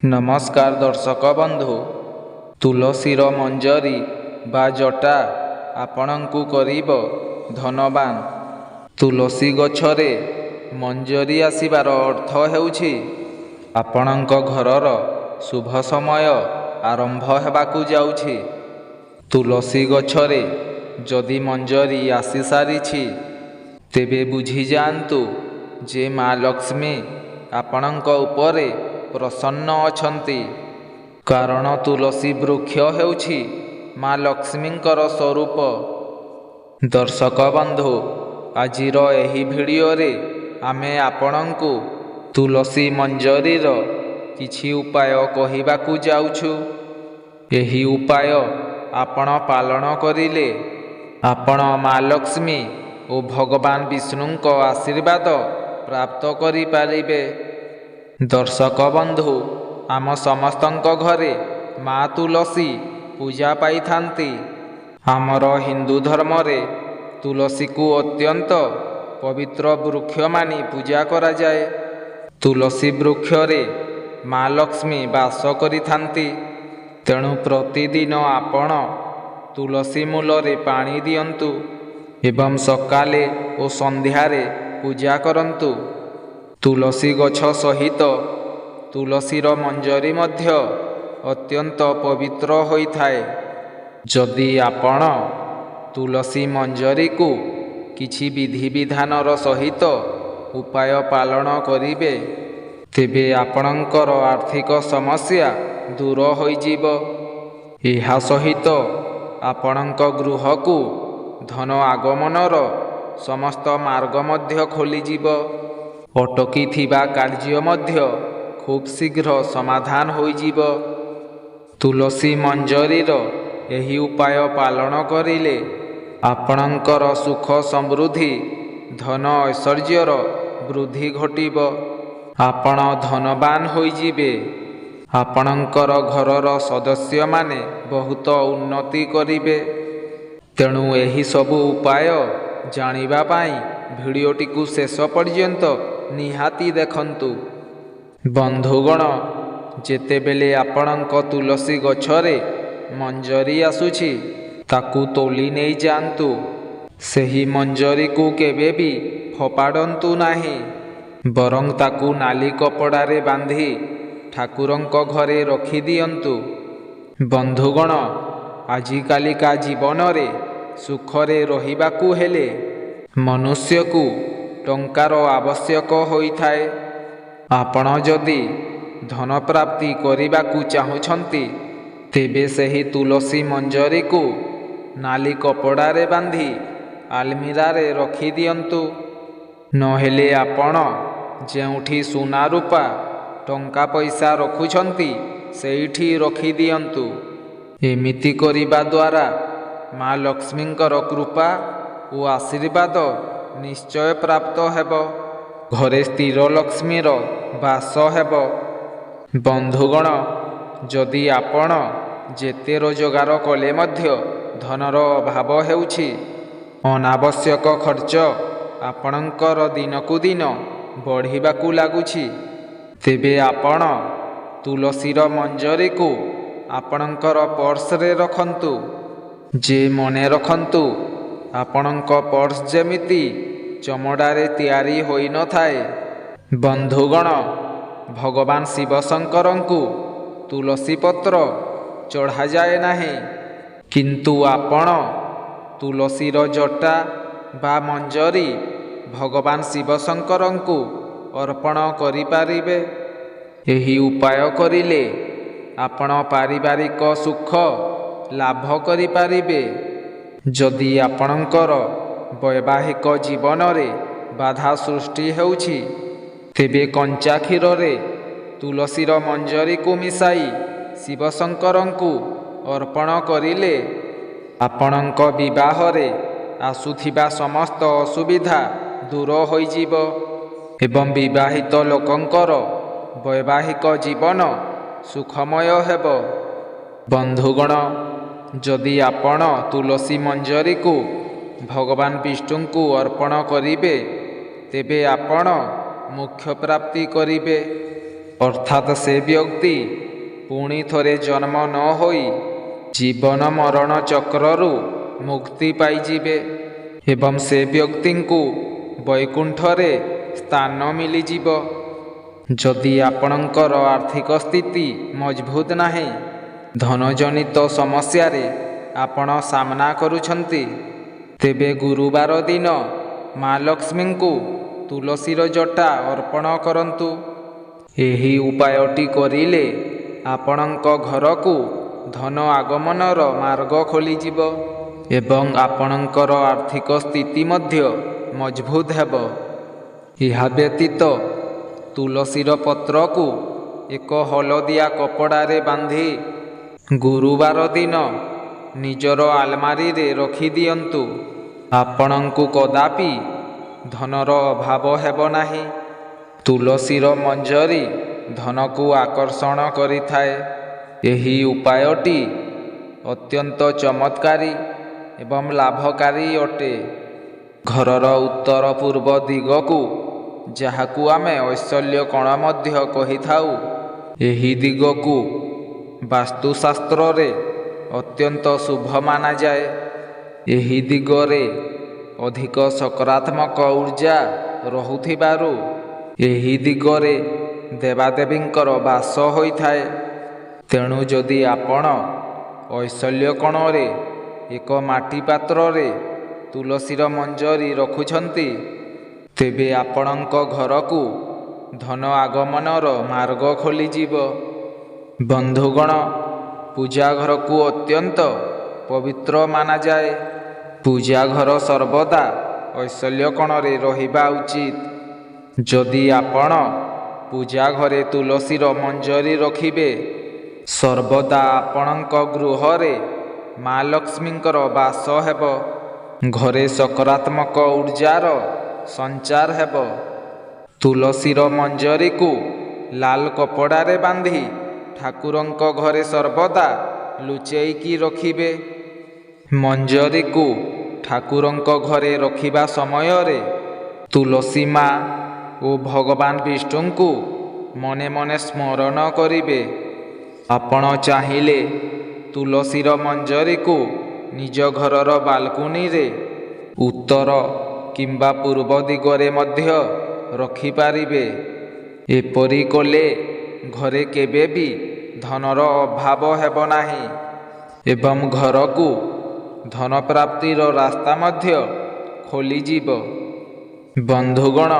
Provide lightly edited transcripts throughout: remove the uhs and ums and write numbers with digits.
ନମସ୍କାର ଦର୍ଶକ ବନ୍ଧୁ। ତୁଳସୀର ମଞ୍ଜରୀ ବା ଜଟା ଆପଣଙ୍କୁ କରିବ ଧନବାନ। ତୁଳସୀ ଗଛରେ ମଞ୍ଜରୀ ଆସିବାର ଅର୍ଥ ହେଉଛି ଆପଣଙ୍କ ଘରର ଶୁଭ ସମୟ ଆରମ୍ଭ ହେବାକୁ ଯାଉଛି। ତୁଳସୀ ଗଛରେ ଯଦି ମଞ୍ଜରୀ ଆସିସାରିଛି ତେବେ ବୁଝିଯାଆନ୍ତୁ ଯେ ମା ଲକ୍ଷ୍ମୀ ଆପଣଙ୍କ ଉପରେ ପ୍ରସନ୍ନ ଅଛନ୍ତି। କାରଣ ତୁଳସୀ ବୃକ୍ଷ ହେଉଛି ମା ଲକ୍ଷ୍ମୀଙ୍କର ସ୍ୱରୂପ। ଦର୍ଶକ ବନ୍ଧୁ, ଆଜିର ଏହି ଭିଡ଼ିଓରେ ଆମେ ଆପଣଙ୍କୁ ତୁଳସୀ ମଞ୍ଜରୀର କିଛି ଉପାୟ କହିବାକୁ ଯାଉଛୁ। ଏହି ଉପାୟ ଆପଣ ପାଳନ କରିଲେ ଆପଣ ମା ଲକ୍ଷ୍ମୀ ଓ ଭଗବାନ ବିଷ୍ଣୁଙ୍କ ଆଶୀର୍ବାଦ ପ୍ରାପ୍ତ କରିପାରିବେ। ଦର୍ଶକ ବନ୍ଧୁ, ଆମ ସମସ୍ତଙ୍କ ଘରେ ମା ତୁଳସୀ ପୂଜା ପାଇଥାନ୍ତି। ଆମର ହିନ୍ଦୁ ଧର୍ମରେ ତୁଳସୀକୁ ଅତ୍ୟନ୍ତ ପବିତ୍ର ବୃକ୍ଷ ମାନି ପୂଜା କରାଯାଏ। ତୁଳସୀ ବୃକ୍ଷରେ ମା ଲକ୍ଷ୍ମୀ ବାସ କରିଥାନ୍ତି। ତେଣୁ ପ୍ରତିଦିନ ଆପଣ ତୁଳସୀ ମୂଳରେ ପାଣି ଦିଅନ୍ତୁ ଏବଂ ସକାଳେ ଓ ସନ୍ଧ୍ୟାରେ ପୂଜା କରନ୍ତୁ। ତୁଳସୀ ଗଛ ସହିତ ତୁଳସୀର ମଞ୍ଜରୀ ମଧ୍ୟ ଅତ୍ୟନ୍ତ ପବିତ୍ର ହୋଇଥାଏ। ଯଦି ଆପଣ ତୁଳସୀ ମଞ୍ଜରୀକୁ କିଛି ବିଧିବିଧାନର ସହିତ ଉପାୟ ପାଳନ କରିବେ ତେବେ ଆପଣଙ୍କର ଆର୍ଥିକ ସମସ୍ୟା ଦୂର ହୋଇଯିବ। ଏହା ସହିତ ଆପଣଙ୍କ ଗୃହକୁ ଧନ ଆଗମନର ସମସ୍ତ ମାର୍ଗ ମଧ୍ୟ ଖୋଲିଯିବ। ଅଟକିଥିବା କାର୍ଯ୍ୟ ମଧ୍ୟ ଖୁବ୍ ଶୀଘ୍ର ସମାଧାନ ହୋଇଯିବ। ତୁଳସୀ ମଞ୍ଜରୀର ଏହି ଉପାୟ ପାଳନ କରିଲେ ଆପଣଙ୍କର ସୁଖ ସମୃଦ୍ଧି ଧନ ଐଶ୍ୱର୍ଯ୍ୟର ବୃଦ୍ଧି ଘଟିବ। ଆପଣ ଧନବାନ ହୋଇଯିବେ। ଆପଣଙ୍କର ଘରର ସଦସ୍ୟମାନେ ବହୁତ ଉନ୍ନତି କରିବେ। ତେଣୁ ଏହି ସବୁ ଉପାୟ ଜାଣିବା ପାଇଁ ଭିଡ଼ିଓଟିକୁ ଶେଷ ପର୍ଯ୍ୟନ୍ତ ନିହାତି ଦେଖନ୍ତୁ। ବନ୍ଧୁଗଣ, ଯେତେବେଳେ ଆପଣଙ୍କ ତୁଳସୀ ଗଛରେ ମଞ୍ଜରୀ ଆସୁଛି ତାକୁ ତୋଳି ନେଇଯାଆନ୍ତୁ। ସେହି ମଞ୍ଜରୀକୁ କେବେ ବି ଫୋପାଡ଼ନ୍ତୁ ନାହିଁ, ବରଂ ତାକୁ ନାଲି କପଡ଼ାରେ ବାନ୍ଧି ଠାକୁରଙ୍କ ଘରେ ରଖିଦିଅନ୍ତୁ। ବନ୍ଧୁଗଣ, ଆଜିକାଲିକା ଜୀବନରେ ସୁଖରେ ରହିବାକୁ ହେଲେ ମନୁଷ୍ୟକୁ ଟଙ୍କାର ଆବଶ୍ୟକ ହୋଇଥାଏ। ଆପଣ ଯଦି ଧନ ପ୍ରାପ୍ତି କରିବାକୁ ଚାହୁଁଛନ୍ତି ତେବେ ସେହି ତୁଳସୀ ମଞ୍ଜରୀକୁ ନାଲି କପଡ଼ାରେ ବାନ୍ଧି ଆଲମିରାରେ ରଖିଦିଅନ୍ତୁ। ନହେଲେ ଆପଣ ଯେଉଁଠି ସୁନା ରୂପା ଟଙ୍କା ପଇସା ରଖୁଛନ୍ତି ସେଇଠି ରଖିଦିଅନ୍ତୁ। ଏମିତି କରିବା ଦ୍ୱାରା ମା ଲକ୍ଷ୍ମୀଙ୍କର କୃପା ଓ ଆଶୀର୍ବାଦ ନିଶ୍ଚୟ ପ୍ରାପ୍ତ ହେବ। ଘରେ ସ୍ଥିର ଲକ୍ଷ୍ମୀର ବାସ ହେବ। ବନ୍ଧୁଗଣ, ଯଦି ଆପଣ ଯେତେ ରୋଜଗାର କଲେ ମଧ୍ୟ ଧନର ଅଭାବ ହେଉଛି, ଅନାବଶ୍ୟକ ଖର୍ଚ୍ଚ ଆପଣଙ୍କର ଦିନକୁ ଦିନ ବଢ଼ିବାକୁ ଲାଗୁଛି, ତେବେ ଆପଣ ତୁଳସୀର ମଞ୍ଜରୀକୁ ଆପଣଙ୍କର ପର୍ସରେ ରଖନ୍ତୁ। ଯେ ମନେ ରଖନ୍ତୁ, ଆପଣଙ୍କ ପର୍ସ ଯେମିତି ଚମଡ଼ାରେ ତିଆରି ହୋଇନଥାଏ। ବନ୍ଧୁଗଣ, ଭଗବାନ ଶିବ ଶଙ୍କରଙ୍କୁ ତୁଳସୀ ପତ୍ର ଚଢ଼ାଯାଏ ନାହିଁ, କିନ୍ତୁ ଆପଣ ତୁଳସୀର ଜଟା ବା ମଞ୍ଜରୀ ଭଗବାନ ଶିବ ଶଙ୍କରଙ୍କୁ ଅର୍ପଣ କରିପାରିବେ। ଏହି ଉପାୟ କରିଲେ ଆପଣ ପାରିବାରିକ ସୁଖ ଲାଭ କରିପାରିବେ। ଯଦି ଆପଣଙ୍କର ବୈବାହିକ ଜୀବନରେ ବାଧା ସୃଷ୍ଟି ହେଉଛି ତେବେ କଞ୍ଚା କ୍ଷୀରରେ ତୁଳସୀର ମଞ୍ଜରୀକୁ ମିଶାଇ ଶିବ ଶଙ୍କରଙ୍କୁ ଅର୍ପଣ କରିଲେ ଆପଣଙ୍କ ବିବାହରେ ଆସୁଥିବା ସମସ୍ତ ଅସୁବିଧା ଦୂର ହୋଇଯିବ ଏବଂ ବିବାହିତ ଲୋକଙ୍କର ବୈବାହିକ ଜୀବନ ସୁଖମୟ ହେବ। ବନ୍ଧୁଗଣ, ଯଦି ଆପଣ ତୁଳସୀ ମଞ୍ଜରୀକୁ ଭଗବାନ ବିଷ୍ଣୁଙ୍କୁ ଅର୍ପଣ କରିବେ ତେବେ ଆପଣ ମୋକ୍ଷ ପ୍ରାପ୍ତି କରିବେ। ଅର୍ଥାତ୍ ସେ ବ୍ୟକ୍ତି ପୁଣି ଥରେ ଜନ୍ମ ନ ହୋଇ ଜୀବନ ମରଣ ଚକ୍ରରୁ ମୁକ୍ତି ପାଇଯିବେ ଏବଂ ସେ ବ୍ୟକ୍ତିଙ୍କୁ ବୈକୁଣ୍ଠରେ ସ୍ଥାନ ମିଳିଯିବ। ଯଦି ଆପଣଙ୍କର ଆର୍ଥିକ ସ୍ଥିତି ମଜବୁତ ନାହିଁ, ଧନଜନିତ ସମସ୍ୟାରେ ଆପଣ ସାମ୍ନା କରୁଛନ୍ତି, ତେବେ ଗୁରୁବାର ଦିନ ମା ଲକ୍ଷ୍ମୀଙ୍କୁ ତୁଳସୀର ଜଟା ଅର୍ପଣ କରନ୍ତୁ। ଏହି ଉପାୟଟି କରିଲେ ଆପଣଙ୍କ ଘରକୁ ଧନ ଆଗମନର ମାର୍ଗ ଖୋଲିଯିବ ଏବଂ ଆପଣଙ୍କର ଆର୍ଥିକ ସ୍ଥିତି ମଧ୍ୟ ମଜବୁତ ହେବ। ଏହା ବ୍ୟତୀତ ତୁଳସୀର ପତ୍ରକୁ ଏକ ହଳଦିଆ କପଡ଼ାରେ ବାନ୍ଧି ଗୁରୁବାର ଦିନ ନିଜର ଆଲମାରିରେ ରଖିଦିଅନ୍ତୁ। ଆପଣଙ୍କୁ କଦାପି ଧନର ଅଭାବ ହେବ ନାହିଁ। ତୁଳସୀର ମଞ୍ଜରୀ ଧନକୁ ଆକର୍ଷଣ କରିଥାଏ। ଏହି ଉପାୟଟି ଅତ୍ୟନ୍ତ ଚମତ୍କାରୀ ଏବଂ ଲାଭକାରୀ ଅଟେ। ଘରର ଉତ୍ତର ପୂର୍ବ ଦିଗକୁ, ଯାହାକୁ ଆମେ ଐଶ୍ୱଲ୍ୟ କୋଣ ମଧ୍ୟ କହିଥାଉ, ଏହି ଦିଗକୁ ବାସ୍ତୁଶାସ୍ତ୍ରରେ ଅତ୍ୟନ୍ତ ଶୁଭ ମାନାଯାଏ। ଏହି ଦିଗରେ ଅଧିକ ସକାରାତ୍ମକ ଉର୍ଜା ରହୁଥିବାରୁ ଏହି ଦିଗରେ ଦେବାଦେବୀଙ୍କର ବାସ ହୋଇଥାଏ। ତେଣୁ ଯଦି ଆପଣ ଐଶ୍ୱଲ୍ୟ କୋଣରେ ଏକ ମାଟି ପାତ୍ରରେ ତୁଳସୀର ମଞ୍ଜରୀ ରଖୁଛନ୍ତି, ତେବେ ଆପଣଙ୍କ ଘରକୁ ଧନ ଆଗମନର ମାର୍ଗ ଖୋଲିଯିବ। ବନ୍ଧୁଗଣ, ପୂଜା ଘରକୁ ଅତ୍ୟନ୍ତ ପବିତ୍ର ମାନାଯାଏ। ପୂଜା ଘର ସର୍ବଦା ଐଶ୍ୱଲ୍ୟ କୋଣରେ ରହିବା ଉଚିତ। ଯଦି ଆପଣ ପୂଜା ଘରେ ତୁଳସୀର ମଞ୍ଜରୀ ରଖିବେ, ସର୍ବଦା ଆପଣଙ୍କ ଗୃହରେ ମା ଲକ୍ଷ୍ମୀଙ୍କର ବାସ ହେବ। ଘରେ ସକାରାତ୍ମକ ଉର୍ଜାର ସଞ୍ଚାର ହେବ। ତୁଳସୀର ମଞ୍ଜରୀକୁ ଲାଲ କପଡ଼ାରେ ବାନ୍ଧି ଠାକୁରଙ୍କ ଘରେ ସର୍ବଦା ଲୁଚେଇକି ରଖିବେ। ମଞ୍ଜରୀକୁ ଠାକୁରଙ୍କ ଘରେ ରଖିବା ସମୟରେ ତୁଳସୀ ମା ଓ ଭଗବାନ ବିଷ୍ଣୁଙ୍କୁ ମନେ ମନେ ସ୍ମରଣ କରିବେ। ଆପଣ ଚାହିଁଲେ ତୁଳସୀର ମଞ୍ଜରୀକୁ ନିଜ ଘରର ବାଲକୁନିରେ ଉତ୍ତର କିମ୍ବା ପୂର୍ବ ଦିଗରେ ମଧ୍ୟ ରଖିପାରିବେ। ଏପରି କଲେ ଘରେ କେବେ ବି ଧନର ଅଭାବ ହେବ ନାହିଁ ଏବଂ ଘରକୁ ଧନପ୍ରାପ୍ତିର ରାସ୍ତା ମଧ୍ୟ ଖୋଲିଯିବ। ବନ୍ଧୁଗଣ,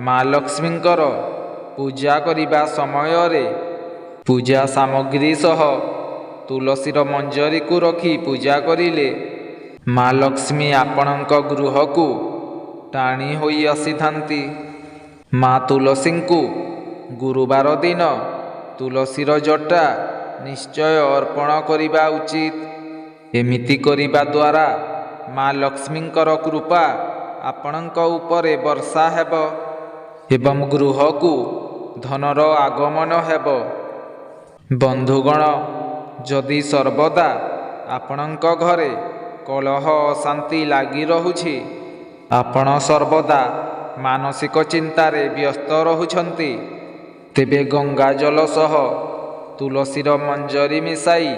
ମା ଲକ୍ଷ୍ମୀଙ୍କର ପୂଜା କରିବା ସମୟରେ ପୂଜା ସାମଗ୍ରୀ ସହ ତୁଳସୀର ମଞ୍ଜରୀକୁ ରଖି ପୂଜା କରିଲେ ମା ଲକ୍ଷ୍ମୀ ଆପଣଙ୍କ ଗୃହକୁ ଟାଣି ହୋଇ ଆସିଥାନ୍ତି। ମା ତୁଳସୀଙ୍କୁ ଗୁରୁବାର ଦିନ ତୁଳସୀର ଜଟା ନିଶ୍ଚୟ ଅର୍ପଣ କରିବା ଉଚିତ। ଏମିତି କରିବା ଦ୍ୱାରା ମା ଲକ୍ଷ୍ମୀଙ୍କର କୃପା ଆପଣଙ୍କ ଉପରେ ବର୍ଷା ହେବ ଏବଂ ଗୃହକୁ ଧନର ଆଗମନ ହେବ। ବନ୍ଧୁଗଣ, ଯଦି ସର୍ବଦା ଆପଣଙ୍କ ଘରେ କଳହ ଅଶାନ୍ତି ଲାଗି ରହୁଛି, ଆପଣ ସର୍ବଦା ମାନସିକ ଚିନ୍ତାରେ ବ୍ୟସ୍ତ ରହୁଛନ୍ତି, ତେବେ ଗଙ୍ଗା ଜଳ ସହ ତୁଳସୀର ମଞ୍ଜରୀ ମିଶାଇ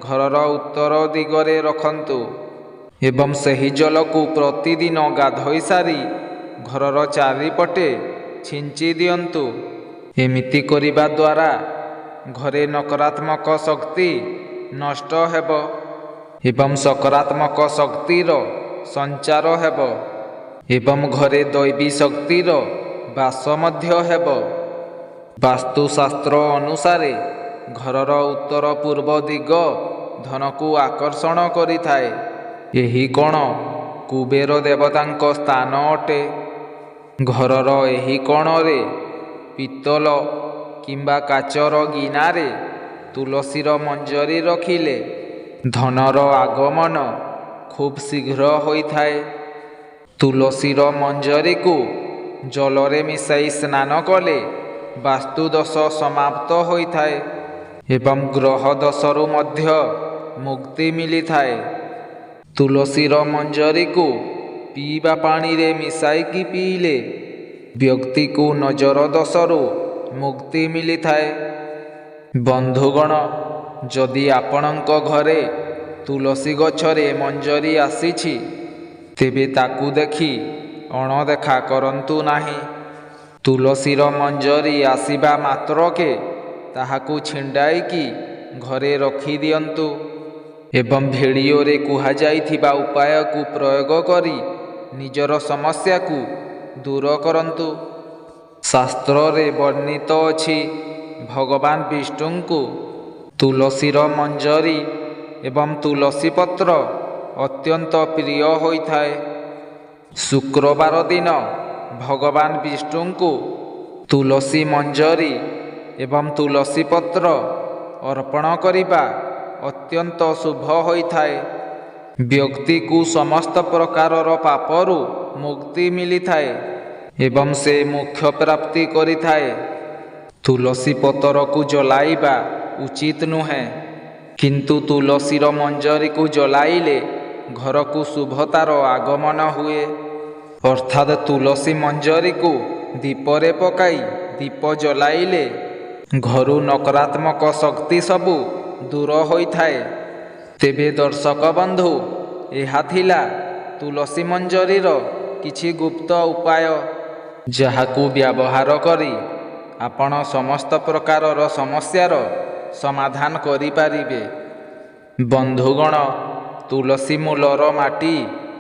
ଘରର ଉତ୍ତର ଦିଗରେ ରଖନ୍ତୁ ଏବଂ ସେହି ଜଳକୁ ପ୍ରତିଦିନ ଗାଧୋଇ ସାରି ଘରର ଚାରିପଟେ ଛିଞ୍ଚି ଦିଅନ୍ତୁ। ଏମିତି କରିବା ଦ୍ୱାରା ଘରେ ନକାରାତ୍ମକ ଶକ୍ତି ନଷ୍ଟ ହେବ ଏବଂ ସକାରାତ୍ମକ ଶକ୍ତିର ସଞ୍ଚାର ହେବ ଏବଂ ଘରେ ଦୈବୀ ଶକ୍ତିର ବାସ ମଧ୍ୟ ହେବ। ବାସ୍ତୁଶାସ୍ତ୍ର ଅନୁସାରେ ଘରର ଉତ୍ତର ପୂର୍ବ ଦିଗ ଧନକୁ ଆକର୍ଷଣ କରିଥାଏ। ଏହି କୋଣ କୁବେର ଦେବତାଙ୍କ ସ୍ଥାନ ଅଟେ। ଘରର ଏହି କୋଣରେ ପିତ୍ତଳ କିମ୍ବା କାଚର ଗିନାରେ ତୁଳସୀର ମଞ୍ଜରୀ ରଖିଲେ ଧନର ଆଗମନ ଖୁବ୍ ଶୀଘ୍ର ହୋଇଥାଏ। ତୁଳସୀର ମଞ୍ଜରୀକୁ ଜଳରେ ମିଶାଇ ସ୍ନାନ କଲେ ବାସ୍ତୁ ଦୋଷ ସମାପ୍ତ ହୋଇଥାଏ ଏବଂ ଗ୍ରହ ଦୋଷରୁ ମଧ୍ୟ ମୁକ୍ତି ମିଳିଥାଏ। ତୁଳସୀର ମଞ୍ଜରୀକୁ ପିଇବା ପାଣିରେ ମିଶାଇକି ପିଇଲେ ବ୍ୟକ୍ତିକୁ ନଜର ଦୋଷରୁ ମୁକ୍ତି ମିଳିଥାଏ। ବନ୍ଧୁଗଣ, ଯଦି ଆପଣଙ୍କ ଘରେ ତୁଳସୀ ଗଛରେ ମଞ୍ଜରୀ ଆସିଛି, ତେବେ ତାକୁ ଦେଖି ଅଣଦେଖା କରନ୍ତୁ ନାହିଁ। ତୁଳସୀର ମଞ୍ଜରୀ ଆସିବା ମାତ୍ରକେ ତାହାକୁ ଛିଣ୍ଡାଇକି ଘରେ ରଖିଦିଅନ୍ତୁ ଏବଂ ଭିଡ଼ିଓରେ କୁହାଯାଇଥିବା ଉପାୟକୁ ପ୍ରୟୋଗ କରି ନିଜର ସମସ୍ୟାକୁ ଦୂର କରନ୍ତୁ। ଶାସ୍ତ୍ରରେ ବର୍ଣ୍ଣିତ ଅଛି, ଭଗବାନ ବିଷ୍ଣୁଙ୍କୁ ତୁଳସୀର ମଞ୍ଜରୀ ଏବଂ ତୁଳସୀ ପତ୍ର ଅତ୍ୟନ୍ତ ପ୍ରିୟ ହୋଇଥାଏ। ଶୁକ୍ରବାର ଦିନ ଭଗବାନ ବିଷ୍ଣୁଙ୍କୁ ତୁଳସୀ ମଞ୍ଜରୀ ଏବଂ ତୁଳସୀ ପତ୍ର ଅର୍ପଣ କରିବା ଅତ୍ୟନ୍ତ ଶୁଭ ହୋଇଥାଏ। ବ୍ୟକ୍ତିକୁ ସମସ୍ତ ପ୍ରକାରର ପାପରୁ ମୁକ୍ତି ମିଳିଥାଏ ଏବଂ ସେ ମୋକ୍ଷ ପ୍ରାପ୍ତି କରିଥାଏ। ତୁଳସୀ ପତରକୁ ଜଳାଇବା ଉଚିତ ନୁହେଁ, କିନ୍ତୁ ତୁଳସୀର ମଞ୍ଜରୀକୁ ଜଳାଇଲେ ଘରକୁ ଶୁଭତାର ଆଗମନ ହୁଏ। ଅର୍ଥାତ୍ ତୁଳସୀ ମଞ୍ଜରୀକୁ ଦୀପରେ ପକାଇ ଦୀପ ଜଳାଇଲେ ଘରୁ ନକାରାତ୍ମକ ଶକ୍ତି ସବୁ ଦୂର ହୋଇଥାଏ। ତେବେ ଦର୍ଶକ ବନ୍ଧୁ, ଏହା ଥିଲା ତୁଳସୀ ମଞ୍ଜରୀର କିଛି ଗୁପ୍ତ ଉପାୟ, ଯାହାକୁ ବ୍ୟବହାର କରି ଆପଣ ସମସ୍ତ ପ୍ରକାରର ସମସ୍ୟାର ସମାଧାନ କରିପାରିବେ। ବନ୍ଧୁଗଣ, ତୁଳସୀ ମୂଳର ମାଟି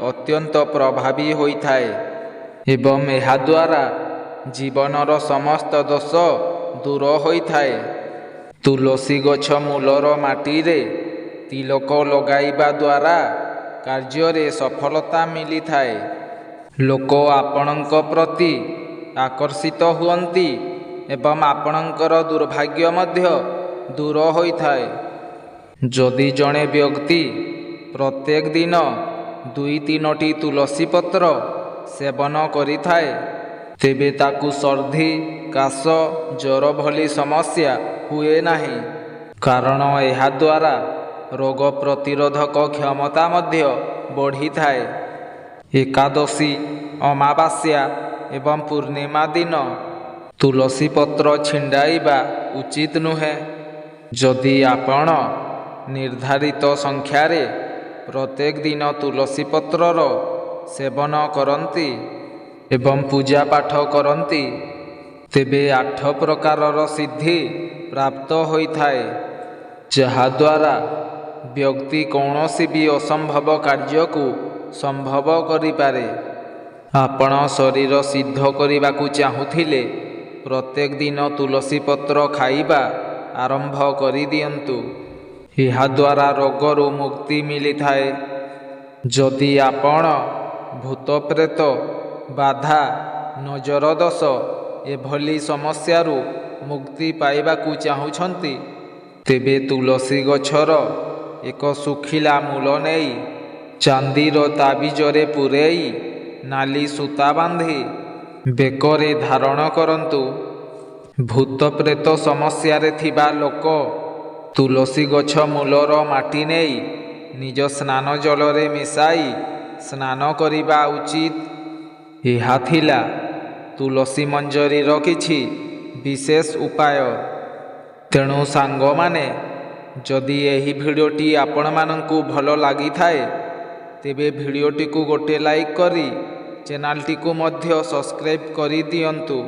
ଅତ୍ୟନ୍ତ ପ୍ରଭାବୀ ହୋଇଥାଏ ଏବଂ ଏହାଦ୍ୱାରା ଜୀବନର ସମସ୍ତ ଦୋଷ ଦୂର ହୋଇଥାଏ। ତୁଳସୀ ଗଛ ମୂଳର ମାଟିରେ ତିଲକ ଲଗାଇବା ଦ୍ୱାରା କାର୍ଯ୍ୟରେ ସଫଳତା ମିଳିଥାଏ। ଲୋକ ଆପଣଙ୍କ ପ୍ରତି ଆକର୍ଷିତ ହୁଅନ୍ତି ଏବଂ ଆପଣଙ୍କର ଦୁର୍ଭାଗ୍ୟ ମଧ୍ୟ ଦୂର ହୋଇଥାଏ। ଯଦି ଜଣେ ବ୍ୟକ୍ତି ପ୍ରତ୍ୟେକ ଦିନ 2-3ଟି ତୁଳସୀ ପତ୍ର ସେବନ କରିଥାଏ, ତେବେ ତାକୁ ସର୍ଦ୍ଦି, କାଶ, ଜ୍ୱର ଭଳି ସମସ୍ୟା ହୁଏ ନାହିଁ। କାରଣ ଏହାଦ୍ୱାରା ରୋଗ ପ୍ରତିରୋଧକ କ୍ଷମତା ମଧ୍ୟ ବଢ଼ିଥାଏ। ଏକାଦଶୀ, ଅମାବାସ୍ୟା ଏବଂ ପୂର୍ଣ୍ଣିମା ଦିନ ତୁଳସୀ ପତ୍ର ଛିଣ୍ଡାଇବା ଉଚିତ ନୁହେଁ। ଯଦି ଆପଣ ନିର୍ଦ୍ଧାରିତ ସଂଖ୍ୟାରେ ପ୍ରତ୍ୟେକ ଦିନ ତୁଳସୀ ପତ୍ରର ସେବନ କରନ୍ତି ଏବଂ ପୂଜାପାଠ କରନ୍ତି, ତେବେ 8 ପ୍ରକାରର ସିଦ୍ଧି ପ୍ରାପ୍ତ ହୋଇଥାଏ, ଯାହାଦ୍ୱାରା ବ୍ୟକ୍ତି କୌଣସି ବି ଅସମ୍ଭବ କାର୍ଯ୍ୟକୁ ସମ୍ଭବ କରିପାରେ। ଆପଣ ଶରୀର ସିଦ୍ଧ କରିବାକୁ ଚାହୁଁଥିଲେ ପ୍ରତ୍ୟେକ ଦିନ ତୁଳସୀ ପତ୍ର ଖାଇବା ଆରମ୍ଭ କରିଦିଅନ୍ତୁ। ଏହାଦ୍ୱାରା ରୋଗରୁ ମୁକ୍ତି ମିଳିଥାଏ। ଯଦି ଆପଣ ଭୂତପ୍ରେତ, ବାଧା, ନଜର ଦୋଷ ଏଭଳି ସମସ୍ୟାରୁ ମୁକ୍ତି ପାଇବାକୁ ଚାହୁଁଛନ୍ତି, ତେବେ ତୁଳସୀ ଗଛର ଏକ ଶୁଖିଲା ମୂଳ ନେଇ ଚାନ୍ଦିର ତାବିଜରେ ପୂରେଇ ନାଲି ସୂତା ବାନ୍ଧି ବେକରେ ଧାରଣ କରନ୍ତୁ। ଭୂତପ୍ରେତ ସମସ୍ୟାରେ ଥିବା ଲୋକ ତୁଳସୀ ଗଛ ମୂଳର ମାଟି ନେଇ ନିଜ ସ୍ନାନ ଜଳରେ ମିଶାଇ ସ୍ନାନ କରିବା ଉଚିତ। ଏହା ଥିଲା ତୁଳସୀ ମଞ୍ଜରୀର କିଛି ବିଶେଷ ଉପାୟ। ତେଣୁ ସାଙ୍ଗମାନେ, ଯଦି ଏହି ଭିଡ଼ିଓଟି ଆପଣମାନଙ୍କୁ ଭଲ ଲାଗିଥାଏ, ତେବେ ଭିଡ଼ିଓଟିକୁ ଗୋଟେ ଲାଇକ୍ କରି ଚ୍ୟାନେଲଟିକୁ ମଧ୍ୟ ସବସ୍କ୍ରାଇବ୍ କରିଦିଅନ୍ତୁ।